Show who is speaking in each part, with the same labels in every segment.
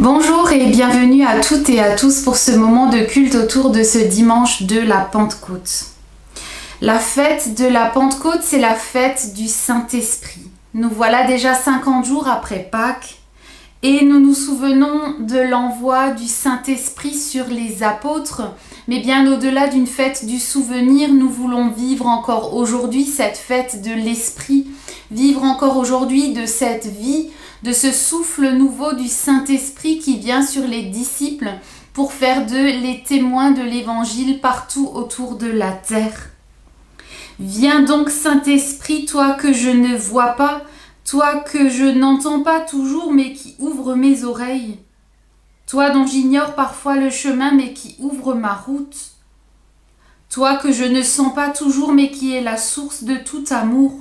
Speaker 1: Bonjour et bienvenue à toutes et à tous pour ce moment de culte autour de ce dimanche de la Pentecôte. La fête de la Pentecôte, c'est la fête du Saint-Esprit. Nous voilà déjà 50 jours après Pâques et nous nous souvenons de l'envoi du Saint-Esprit sur les apôtres. Mais bien au-delà d'une fête du souvenir, nous voulons vivre encore aujourd'hui cette fête de l'Esprit, vivre encore aujourd'hui de cette vie, de ce souffle nouveau du Saint-Esprit qui vient sur les disciples pour faire d'eux les témoins de l'Évangile partout autour de la terre. Viens donc Saint-Esprit, toi que je ne vois pas, toi que je n'entends pas toujours mais qui ouvre mes oreilles, toi dont j'ignore parfois le chemin mais qui ouvre ma route, toi que je ne sens pas toujours mais qui est la source de tout amour,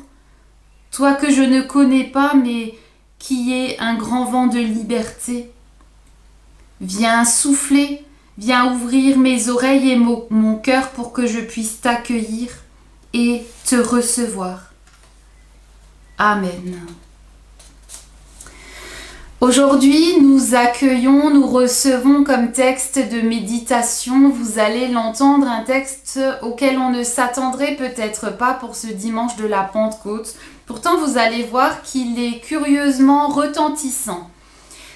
Speaker 1: toi que je ne connais pas mais qui est un grand vent de liberté. Viens souffler, viens ouvrir mes oreilles et mon cœur pour que je puisse t'accueillir et te recevoir. Amen. Aujourd'hui, nous accueillons, nous recevons comme texte de méditation, vous allez l'entendre, un texte auquel on ne s'attendrait peut-être pas pour ce dimanche de la Pentecôte. Pourtant, vous allez voir qu'il est curieusement retentissant.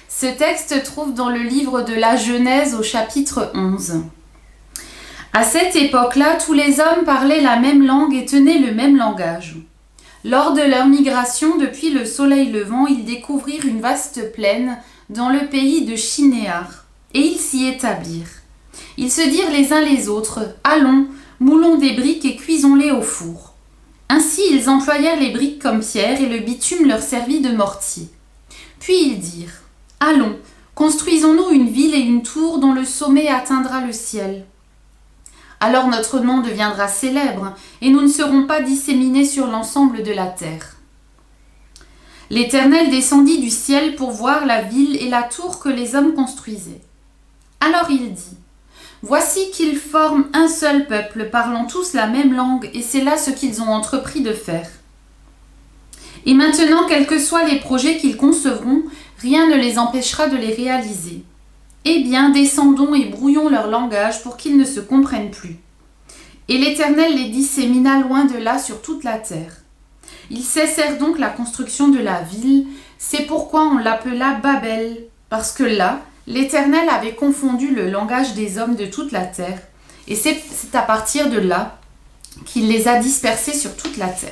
Speaker 1: Ce texte trouve dans le livre de la Genèse au chapitre 11. À cette époque-là, tous les hommes parlaient la même langue et tenaient le même langage. Lors de leur migration depuis le soleil levant, ils découvrirent une vaste plaine dans le pays de Shinéar, et ils s'y établirent. Ils se dirent les uns les autres « Allons, moulons des briques et cuisons-les au four ». Ainsi, ils employèrent les briques comme pierre et le bitume leur servit de mortier. Puis ils dirent « Allons, construisons-nous une ville et une tour dont le sommet atteindra le ciel. Alors notre nom deviendra célèbre et nous ne serons pas disséminés sur l'ensemble de la terre. » L'Éternel descendit du ciel pour voir la ville et la tour que les hommes construisaient. Alors il dit « Voici qu'ils forment un seul peuple, parlant tous la même langue, et c'est là ce qu'ils ont entrepris de faire. Et maintenant, quels que soient les projets qu'ils concevront, rien ne les empêchera de les réaliser. Eh bien, descendons et brouillons leur langage pour qu'ils ne se comprennent plus. » Et l'Éternel les dissémina loin de là sur toute la terre. Ils cessèrent donc la construction de la ville, c'est pourquoi on l'appela Babel, parce que là, l'Éternel avait confondu le langage des hommes de toute la terre, et c'est à partir de là qu'il les a dispersés sur toute la terre.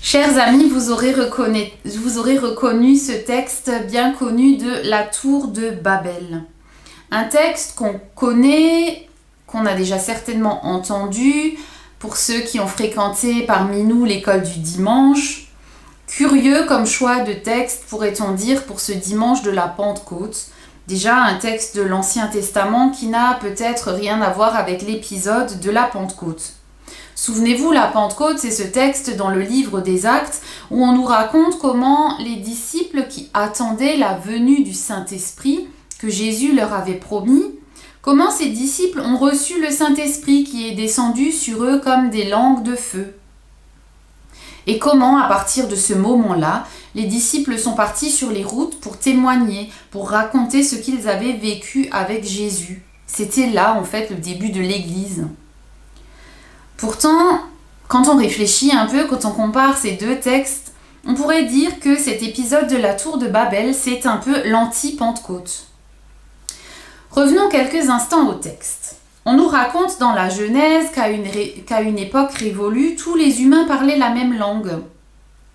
Speaker 1: Chers amis, vous aurez reconnu ce texte bien connu de la tour de Babel. Un texte qu'on connaît, qu'on a déjà certainement entendu, pour ceux qui ont fréquenté parmi nous l'école du dimanche. Curieux comme choix de texte, pourrait-on dire, pour ce dimanche de la Pentecôte. Déjà un texte de l'Ancien Testament qui n'a peut-être rien à voir avec l'épisode de la Pentecôte. Souvenez-vous, la Pentecôte, c'est ce texte dans le livre des Actes où on nous raconte comment les disciples qui attendaient la venue du Saint-Esprit que Jésus leur avait promis, comment ces disciples ont reçu le Saint-Esprit qui est descendu sur eux comme des langues de feu. Et comment, à partir de ce moment-là, les disciples sont partis sur les routes pour témoigner, pour raconter ce qu'ils avaient vécu avec Jésus. C'était là, en fait, le début de l'Église. Pourtant, quand on réfléchit un peu, quand on compare ces deux textes, on pourrait dire que cet épisode de la tour de Babel, c'est un peu l'anti-Pentecôte. Revenons quelques instants au texte. On nous raconte dans la Genèse qu'à une époque révolue, tous les humains parlaient la même langue.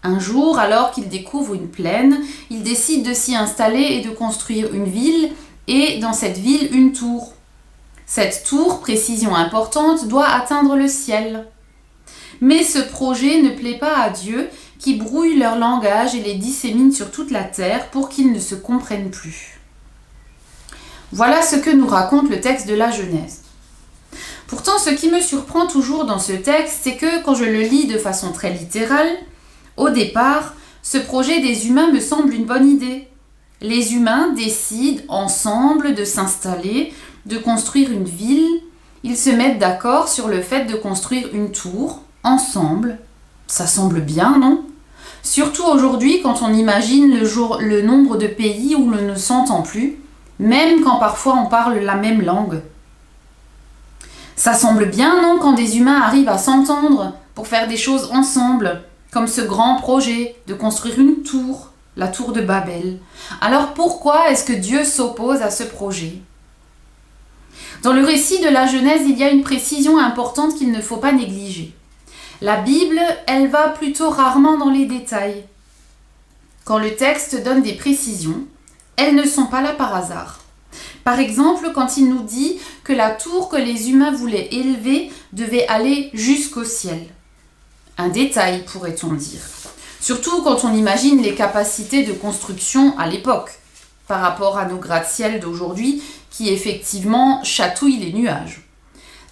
Speaker 1: Un jour, alors qu'ils découvrent une plaine, ils décident de s'y installer et de construire une ville, et dans cette ville, une tour. Cette tour, précision importante, doit atteindre le ciel. Mais ce projet ne plaît pas à Dieu, qui brouille leur langage et les dissémine sur toute la terre pour qu'ils ne se comprennent plus. Voilà ce que nous raconte le texte de la Genèse. Pourtant, ce qui me surprend toujours dans ce texte, c'est que quand je le lis de façon très littérale, au départ, ce projet des humains me semble une bonne idée. Les humains décident ensemble de s'installer, de construire une ville. Ils se mettent d'accord sur le fait de construire une tour, ensemble. Ça semble bien, non ? Surtout aujourd'hui quand on imagine le nombre de pays où l'on ne s'entend plus, même quand parfois on parle la même langue. Ça semble bien, non, quand des humains arrivent à s'entendre pour faire des choses ensemble, comme ce grand projet de construire une tour, la tour de Babel. Alors pourquoi est-ce que Dieu s'oppose à ce projet ? Dans le récit de la Genèse, il y a une précision importante qu'il ne faut pas négliger. La Bible, elle va plutôt rarement dans les détails. Quand le texte donne des précisions, elles ne sont pas là par hasard. Par exemple, quand il nous dit que la tour que les humains voulaient élever devait aller jusqu'au ciel. Un détail, pourrait-on dire. Surtout quand on imagine les capacités de construction à l'époque, par rapport à nos gratte-ciel d'aujourd'hui, qui effectivement chatouillent les nuages.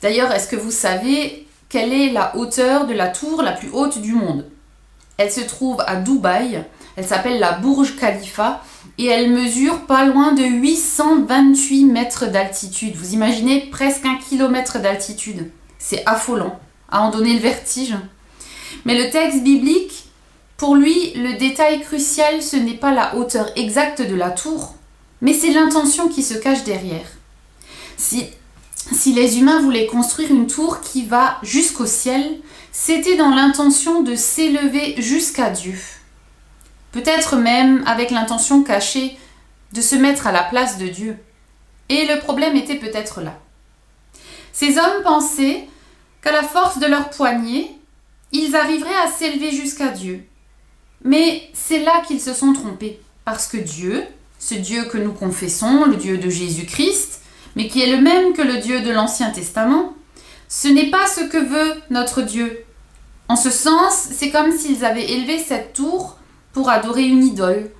Speaker 1: D'ailleurs, est-ce que vous savez quelle est la hauteur de la tour la plus haute du monde ? Elle se trouve à Dubaï, elle s'appelle la Burj Khalifa, et elle mesure pas loin de 828 mètres d'altitude. Vous imaginez presque 1 kilomètre d'altitude. C'est affolant, à en donner le vertige. Mais le texte biblique, pour lui, le détail crucial, ce n'est pas la hauteur exacte de la tour, mais c'est l'intention qui se cache derrière. Si les humains voulaient construire une tour qui va jusqu'au ciel, c'était dans l'intention de s'élever jusqu'à Dieu. Peut-être même avec l'intention cachée de se mettre à la place de Dieu. Et le problème était peut-être là. Ces hommes pensaient qu'à la force de leurs poignets, ils arriveraient à s'élever jusqu'à Dieu. Mais c'est là qu'ils se sont trompés, parce que Dieu, ce Dieu que nous confessons, le Dieu de Jésus-Christ, mais qui est le même que le Dieu de l'Ancien Testament, ce n'est pas ce que veut notre Dieu. En ce sens, c'est comme s'ils avaient élevé cette tour pour adorer une idole,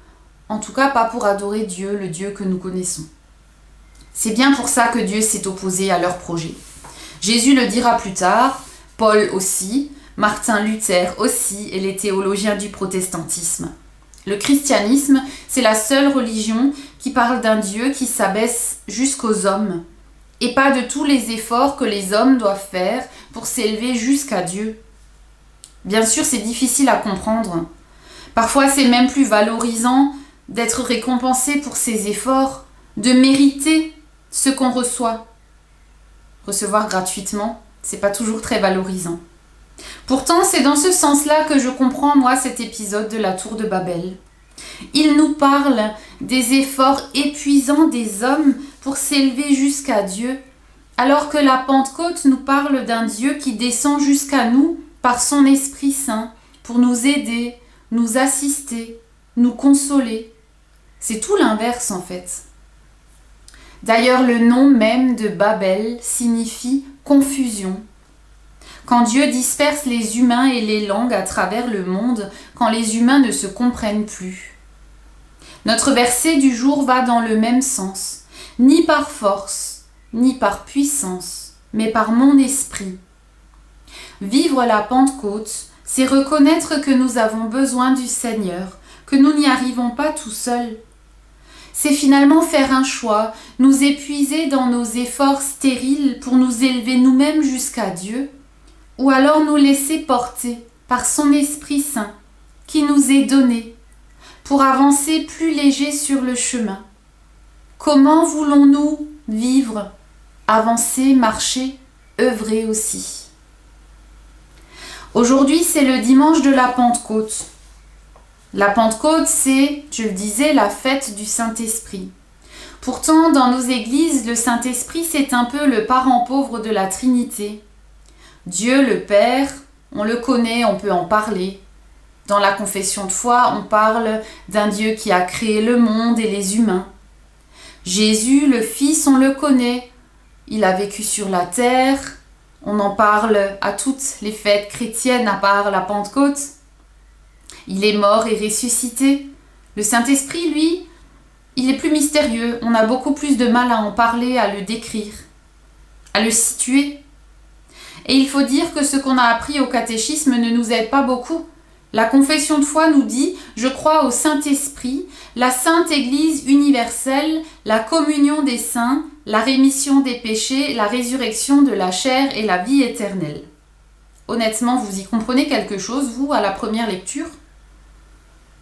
Speaker 1: en tout cas pas pour adorer Dieu, le Dieu que nous connaissons. C'est bien pour ça que Dieu s'est opposé à leur projet. Jésus le dira plus tard, Paul aussi, Martin Luther aussi et les théologiens du protestantisme. Le christianisme, c'est la seule religion qui parle d'un Dieu qui s'abaisse jusqu'aux hommes et pas de tous les efforts que les hommes doivent faire pour s'élever jusqu'à Dieu. Bien sûr, c'est difficile à comprendre. Parfois, c'est même plus valorisant d'être récompensé pour ses efforts, de mériter ce qu'on reçoit. Recevoir gratuitement, c'est pas toujours très valorisant. Pourtant, c'est dans ce sens-là que je comprends, moi, cet épisode de la Tour de Babel. Il nous parle des efforts épuisants des hommes pour s'élever jusqu'à Dieu, alors que la Pentecôte nous parle d'un Dieu qui descend jusqu'à nous par son Esprit Saint pour nous aider, nous assister, nous consoler. C'est tout l'inverse en fait. D'ailleurs, le nom même de Babel signifie confusion. Quand Dieu disperse les humains et les langues à travers le monde, quand les humains ne se comprennent plus. Notre verset du jour va dans le même sens, ni par force, ni par puissance, mais par mon esprit. Vivre la Pentecôte, c'est reconnaître que nous avons besoin du Seigneur, que nous n'y arrivons pas tout seuls. C'est finalement faire un choix, nous épuiser dans nos efforts stériles pour nous élever nous-mêmes jusqu'à Dieu, ou alors nous laisser porter par son Esprit Saint qui nous est donné pour avancer plus léger sur le chemin. Comment voulons-nous vivre, avancer, marcher, œuvrer aussi ? Aujourd'hui, c'est le dimanche de la Pentecôte. La Pentecôte, c'est, je le disais, la fête du Saint-Esprit. Pourtant, dans nos églises, le Saint-Esprit, c'est un peu le parent pauvre de la Trinité. Dieu, le Père, on le connaît, on peut en parler. Dans la confession de foi, on parle d'un Dieu qui a créé le monde et les humains. Jésus, le Fils, on le connaît. Il a vécu sur la terre. On en parle à toutes les fêtes chrétiennes à part la Pentecôte. Il est mort et ressuscité. Le Saint-Esprit, lui, il est plus mystérieux. On a beaucoup plus de mal à en parler, à le décrire, à le situer. Et il faut dire que ce qu'on a appris au catéchisme ne nous aide pas beaucoup. La confession de foi nous dit « Je crois au Saint-Esprit, la Sainte Église universelle, la communion des saints, la rémission des péchés, la résurrection de la chair et la vie éternelle. » Honnêtement, vous y comprenez quelque chose, vous, à la première lecture ?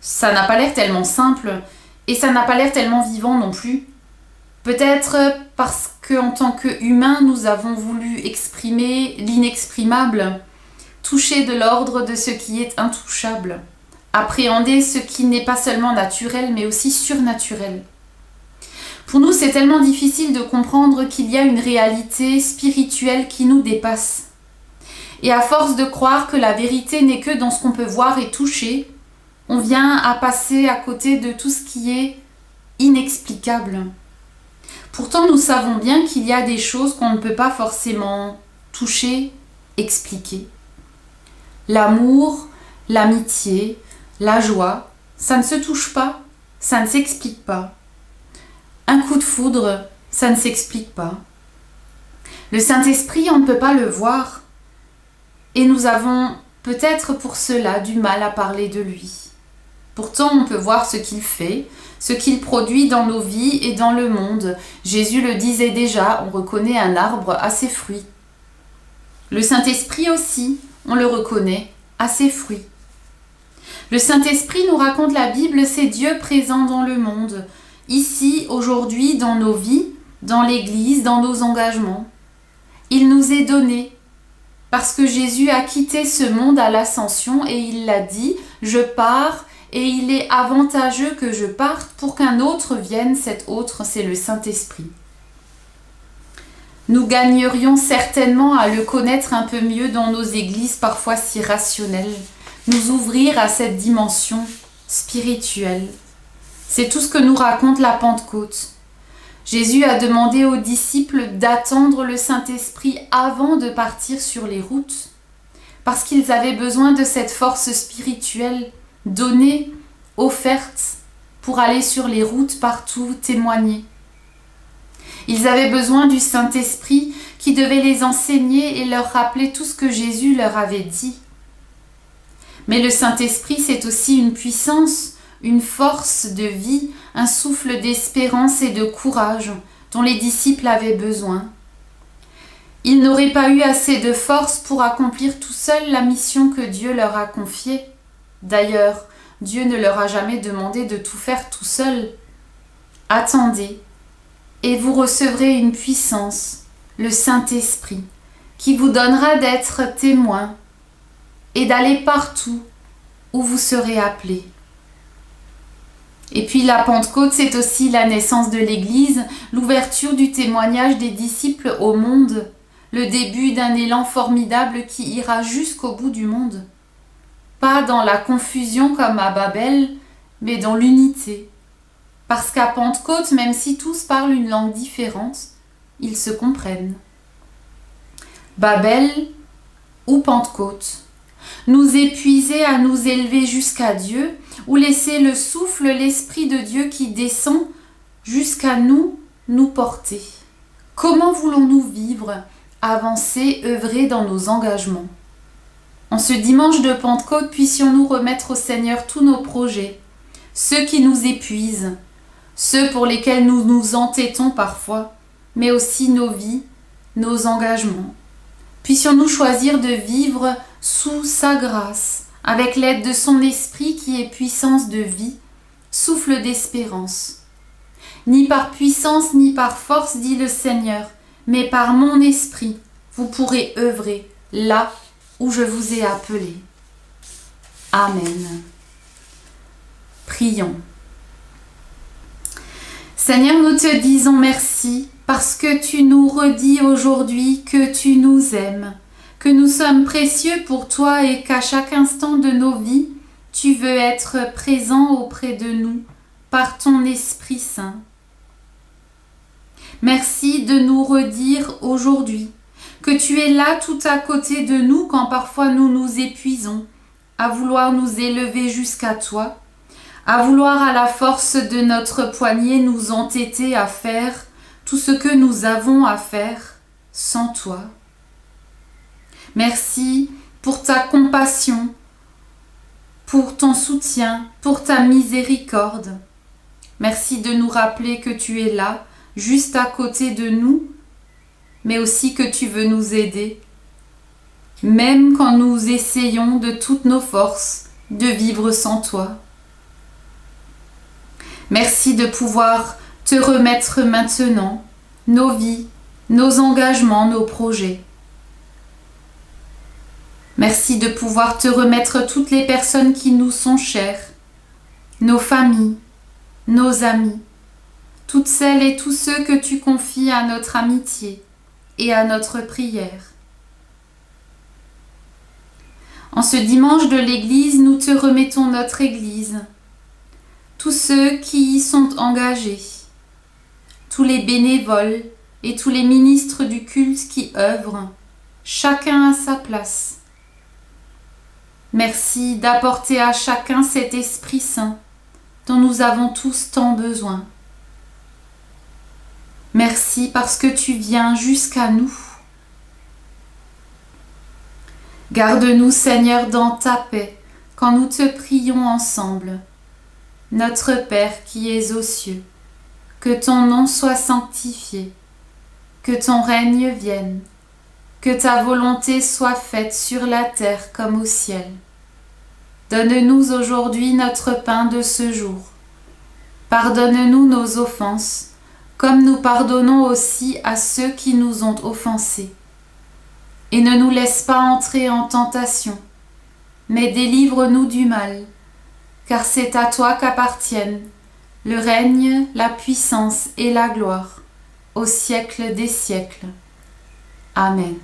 Speaker 1: Ça n'a pas l'air tellement simple et ça n'a pas l'air tellement vivant non plus. Peut-être parce qu'en tant qu'humains, nous avons voulu exprimer l'inexprimable, toucher de l'ordre de ce qui est intouchable, appréhender ce qui n'est pas seulement naturel mais aussi surnaturel. Pour nous, c'est tellement difficile de comprendre qu'il y a une réalité spirituelle qui nous dépasse. Et à force de croire que la vérité n'est que dans ce qu'on peut voir et toucher, on vient à passer à côté de tout ce qui est inexplicable. Pourtant, nous savons bien qu'il y a des choses qu'on ne peut pas forcément toucher, expliquer. L'amour, l'amitié, la joie, ça ne se touche pas, ça ne s'explique pas. Un coup de foudre, ça ne s'explique pas. Le Saint-Esprit, on ne peut pas le voir. Et nous avons peut-être pour cela du mal à parler de lui. Pourtant, on peut voir ce qu'il fait, ce qu'il produit dans nos vies et dans le monde. Jésus le disait déjà, on reconnaît un arbre à ses fruits. Le Saint-Esprit aussi, on le reconnaît à ses fruits. Le Saint-Esprit, nous raconte la Bible, c'est Dieu présent dans le monde, ici, aujourd'hui, dans nos vies, dans l'Église, dans nos engagements. Il nous est donné, parce que Jésus a quitté ce monde à l'ascension et il l'a dit, je pars et il est avantageux que je parte pour qu'un autre vienne, cet autre c'est le Saint-Esprit. Nous gagnerions certainement à le connaître un peu mieux dans nos églises parfois si rationnelles, nous ouvrir à cette dimension spirituelle. C'est tout ce que nous raconte la Pentecôte. Jésus a demandé aux disciples d'attendre le Saint-Esprit avant de partir sur les routes, parce qu'ils avaient besoin de cette force spirituelle donnée, offerte, pour aller sur les routes partout témoigner. Ils avaient besoin du Saint-Esprit qui devait les enseigner et leur rappeler tout ce que Jésus leur avait dit. Mais le Saint-Esprit, c'est aussi une puissance, une force de vie, un souffle d'espérance et de courage dont les disciples avaient besoin. Ils n'auraient pas eu assez de force pour accomplir tout seuls la mission que Dieu leur a confiée. D'ailleurs, Dieu ne leur a jamais demandé de tout faire tout seul. Attendez, et vous recevrez une puissance, le Saint-Esprit, qui vous donnera d'être témoins et d'aller partout où vous serez appelés. Et puis la Pentecôte, c'est aussi la naissance de l'Église, l'ouverture du témoignage des disciples au monde, le début d'un élan formidable qui ira jusqu'au bout du monde. Pas dans la confusion comme à Babel, mais dans l'unité. Parce qu'à Pentecôte, même si tous parlent une langue différente, ils se comprennent. Babel ou Pentecôte, nous épuiser à nous élever jusqu'à Dieu, ou laisser le souffle, l'Esprit de Dieu qui descend jusqu'à nous, nous porter. Comment voulons-nous vivre, avancer, œuvrer dans nos engagements? En ce dimanche de Pentecôte, puissions-nous remettre au Seigneur tous nos projets, ceux qui nous épuisent, ceux pour lesquels nous nous entêtons parfois, mais aussi nos vies, nos engagements. Puissions-nous choisir de vivre sous sa grâce, avec l'aide de son esprit qui est puissance de vie, souffle d'espérance. Ni par puissance ni par force, dit le Seigneur, mais par mon esprit, vous pourrez œuvrer là où je vous ai appelé. Amen. Prions. Seigneur, nous te disons merci parce que tu nous redis aujourd'hui que tu nous aimes, que nous sommes précieux pour toi et qu'à chaque instant de nos vies, tu veux être présent auprès de nous par ton Esprit Saint. Merci de nous redire aujourd'hui que tu es là tout à côté de nous quand parfois nous nous épuisons à vouloir nous élever jusqu'à toi, à vouloir à la force de notre poignet nous entêter à faire tout ce que nous avons à faire sans toi. Merci pour ta compassion, pour ton soutien, pour ta miséricorde. Merci de nous rappeler que tu es là, juste à côté de nous, mais aussi que tu veux nous aider, même quand nous essayons de toutes nos forces de vivre sans toi. Merci de pouvoir te remettre maintenant nos vies, nos engagements, nos projets. Merci de pouvoir te remettre toutes les personnes qui nous sont chères, nos familles, nos amis, toutes celles et tous ceux que tu confies à notre amitié et à notre prière. En ce dimanche de l'Église, nous te remettons notre Église, tous ceux qui y sont engagés, tous les bénévoles et tous les ministres du culte qui œuvrent, chacun à sa place. Merci d'apporter à chacun cet Esprit Saint dont nous avons tous tant besoin. Merci parce que tu viens jusqu'à nous. Garde-nous, Seigneur, dans ta paix quand nous te prions ensemble. Notre Père qui es aux cieux, que ton nom soit sanctifié, que ton règne vienne, que ta volonté soit faite sur la terre comme au ciel. Donne-nous aujourd'hui notre pain de ce jour. Pardonne-nous nos offenses, comme nous pardonnons aussi à ceux qui nous ont offensés. Et ne nous laisse pas entrer en tentation, mais délivre-nous du mal, car c'est à toi qu'appartiennent le règne, la puissance et la gloire, au siècle des siècles. Amen.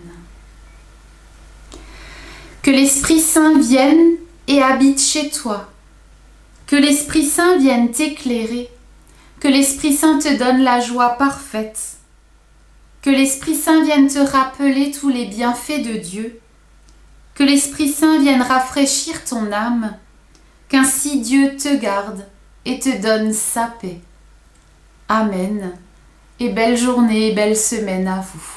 Speaker 1: Que l'Esprit Saint vienne et habite chez toi. Que l'Esprit Saint vienne t'éclairer. Que l'Esprit Saint te donne la joie parfaite. Que l'Esprit Saint vienne te rappeler tous les bienfaits de Dieu. Que l'Esprit Saint vienne rafraîchir ton âme. Qu'ainsi Dieu te garde et te donne sa paix. Amen. Et belle journée et belle semaine à vous.